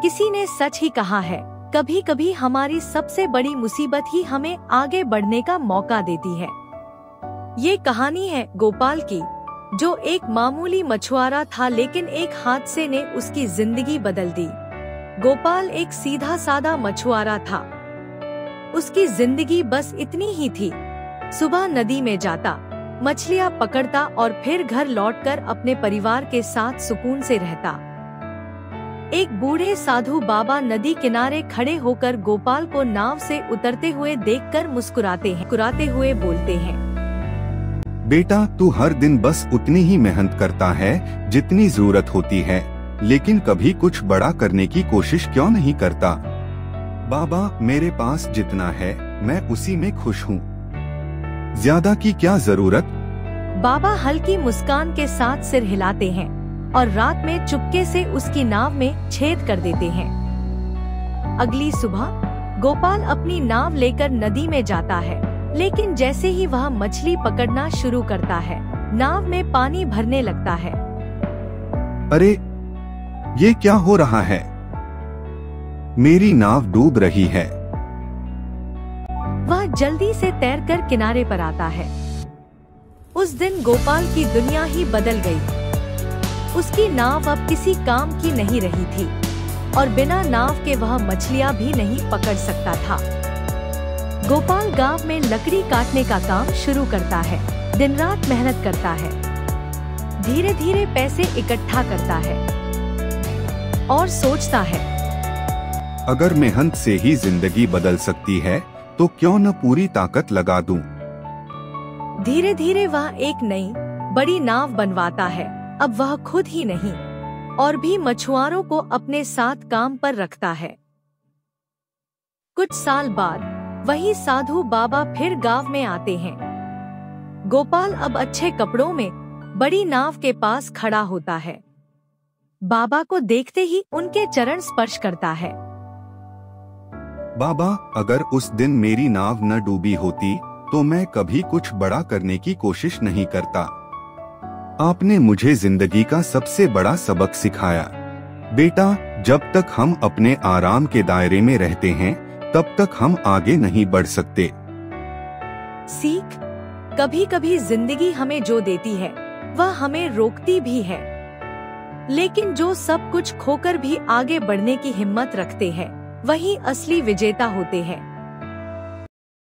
किसी ने सच ही कहा है, कभी कभी हमारी सबसे बड़ी मुसीबत ही हमें आगे बढ़ने का मौका देती है। ये कहानी है गोपाल की, जो एक मामूली मछुआरा था, लेकिन एक हादसे ने उसकी जिंदगी बदल दी। गोपाल एक सीधा सादा मछुआरा था। उसकी जिंदगी बस इतनी ही थी। सुबह नदी में जाता, मछलियाँ पकड़ता और फिर घर लौटकर अपने परिवार के साथ सुकून से रहता। एक बूढ़े साधु बाबा नदी किनारे खड़े होकर गोपाल को नाव से उतरते हुए देखकर मुस्कुराते हुए बोलते हैं, बेटा, तू हर दिन बस उतनी ही मेहनत करता है जितनी जरूरत होती है, लेकिन कभी कुछ बड़ा करने की कोशिश क्यों नहीं करता? बाबा, मेरे पास जितना है मैं उसी में खुश हूँ, ज्यादा की क्या जरूरत? बाबा हल्की मुस्कान के साथ सिर हिलाते हैं और रात में चुपके से उसकी नाव में छेद कर देते हैं। अगली सुबह गोपाल अपनी नाव लेकर नदी में जाता है, लेकिन जैसे ही वह मछली पकड़ना शुरू करता है, नाव में पानी भरने लगता है। अरे, ये क्या हो रहा है? मेरी नाव डूब रही है। वह जल्दी से तैरकर किनारे पर आता है। उस दिन गोपाल की दुनिया ही बदल गई। उसकी नाव अब किसी काम की नहीं रही थी और बिना नाव के वह मछलियाँ भी नहीं पकड़ सकता था। गोपाल गांव में लकड़ी काटने का काम शुरू करता है, दिन रात मेहनत करता है, धीरे धीरे पैसे इकट्ठा करता है और सोचता है, अगर मेहनत से ही जिंदगी बदल सकती है तो क्यों न पूरी ताकत लगा दूं। धीरे धीरे वह एक नई बड़ी नाव बनवाता है। अब वह खुद ही नहीं और भी मछुआरों को अपने साथ काम पर रखता है। कुछ साल बाद वही साधु बाबा फिर गांव में आते हैं। गोपाल अब अच्छे कपड़ों में बड़ी नाव के पास खड़ा होता है। बाबा को देखते ही उनके चरण स्पर्श करता है। बाबा, अगर उस दिन मेरी नाव न डूबी होती तो मैं कभी कुछ बड़ा करने की कोशिश नहीं करता। आपने मुझे जिंदगी का सबसे बड़ा सबक सिखाया। बेटा, जब तक हम अपने आराम के दायरे में रहते हैं तब तक हम आगे नहीं बढ़ सकते। सीख, कभी कभी जिंदगी हमें जो देती है वह हमें रोकती भी है, लेकिन जो सब कुछ खोकर भी आगे बढ़ने की हिम्मत रखते हैं वही असली विजेता होते हैं।